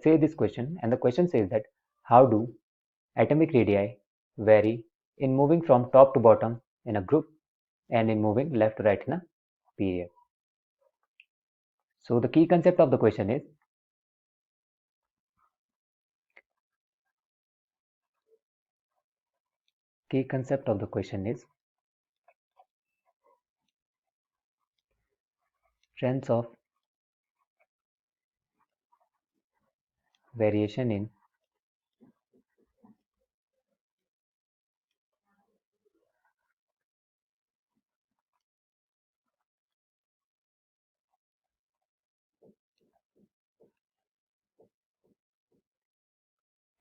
say this question, and the question says that how do atomic radii vary in moving from top to bottom in a group and in moving left to right in a period. So the key concept of the question is trends of variation in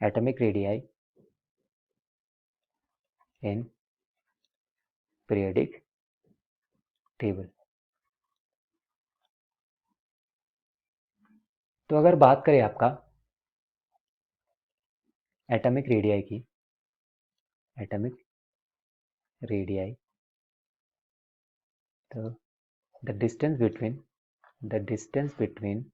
atomic radii in periodic table. तो अगर बात करें आपका atomic radii की, atomic radii, तो the distance between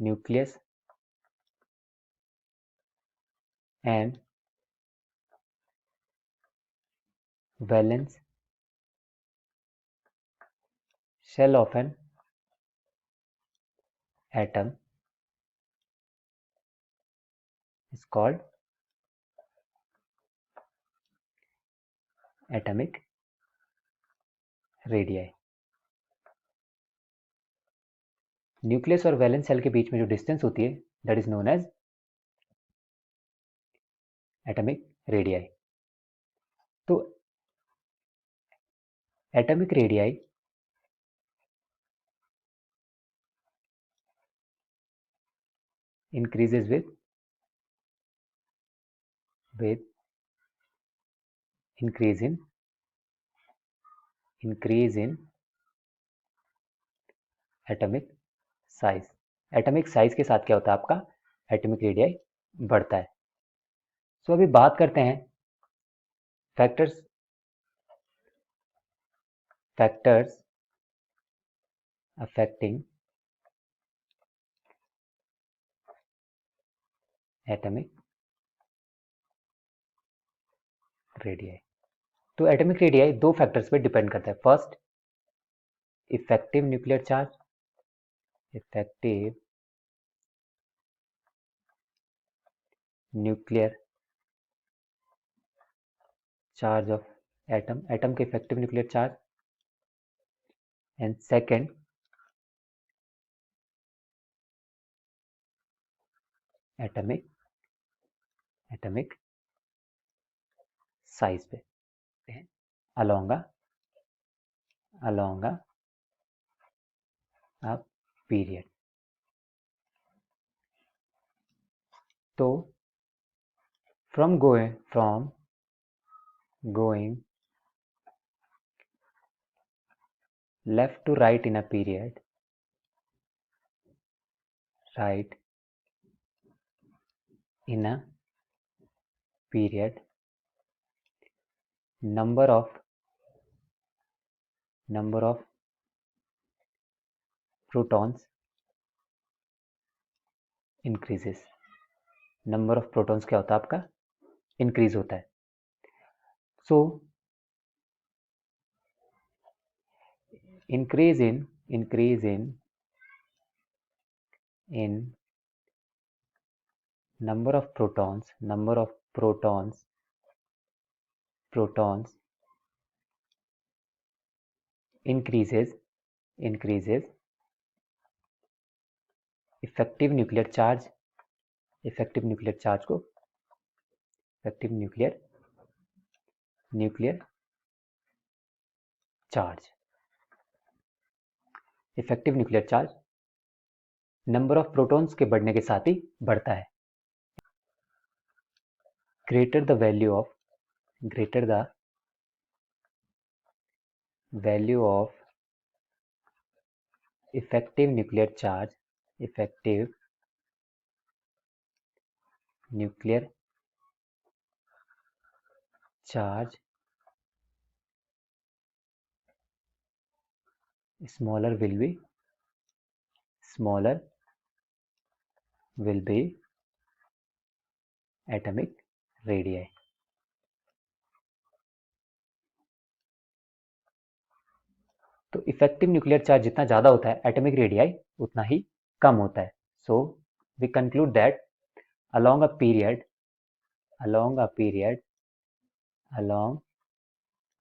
nucleus and valence shell of an atom is called atomic radii. Nucleus और valence shell के बीच में जो डिस्टेंस होती है that is known as atomic radii. तो atomic radii increases with increase in atomic size. Atomic size के साथ क्या होता है आपका एटॉमिक रेडियाई बढ़ता है. सो अभी बात करते हैं फैक्टर्स affecting एटॉमिक रेडियाई. तो एटॉमिक रेडियाई दो फैक्टर्स पे डिपेंड करता है. First, effective nuclear charge, effective nuclear charge of atom, atom के effective nuclear charge. And second, atomic size पे along a period. तो from going left to right in a period, number of protons increases. Number of protons क्या होता है आपका increase होता है. So increase in number of protons increases effective nuclear charge को effective nuclear charge number of protons के बढ़ने के साथ ही बढ़ता है. greater the value of effective nuclear charge smaller will be atomic radii. तो इफेक्टिव न्यूक्लियर चार्ज जितना ज्यादा होता है एटॉमिक रेडियाई उतना ही कम होता है. So we conclude that along a period along a period along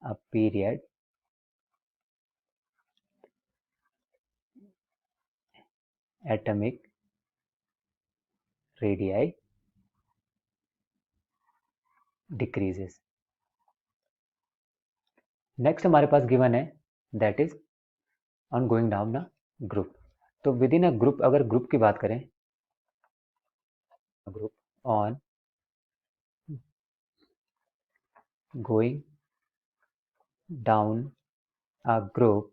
a period atomic radii decreases. Next हमारे पास गिवन है that is on going down a group. तो विद इन अ ग्रुप, अगर group की बात करें, group on going down a group,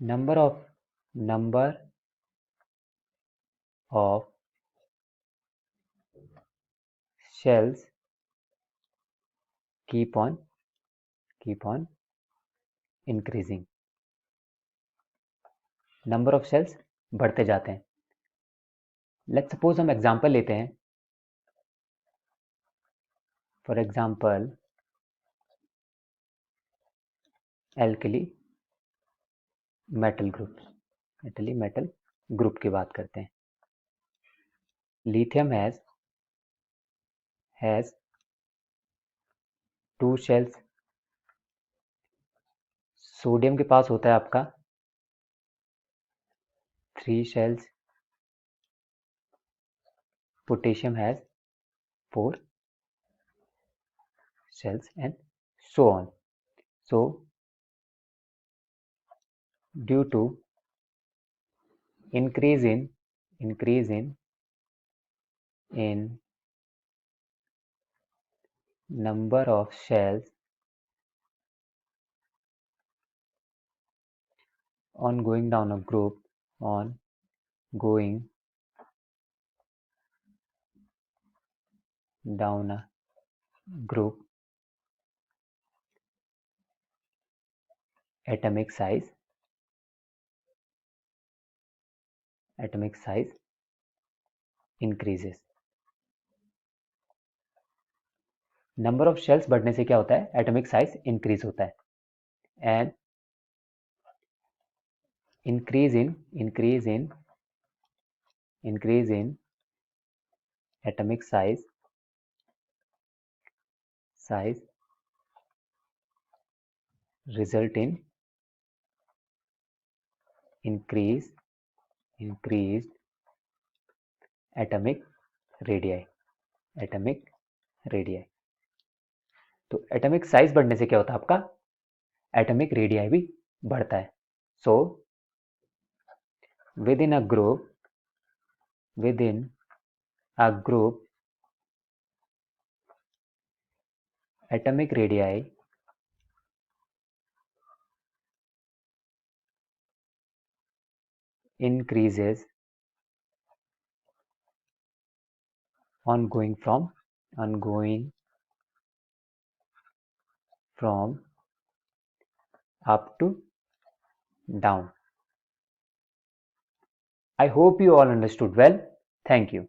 number of shells keep on increasing. Number of shells बढ़ते जाते हैं. लेट्स सपोज हम एग्जांपल लेते हैं. For example alkali metal group की बात करते हैं. Lithium has 2 shells. सोडियम के पास होता है आपका 3 shells. Potassium has 4 shells and so on. So due to increase in number of shells on going down a group, atomic size increases. Number of shells बढ़ने से क्या होता है? एटॉमिक साइज इंक्रीज होता है. And increase in atomic size result in increased atomic radii. तो atomic size बढ़ने से क्या होता है? आपका एटॉमिक रेडियाई भी बढ़ता है. सो within a group atomic radii increases on going from up to down. I hope you all understood well. Thank you.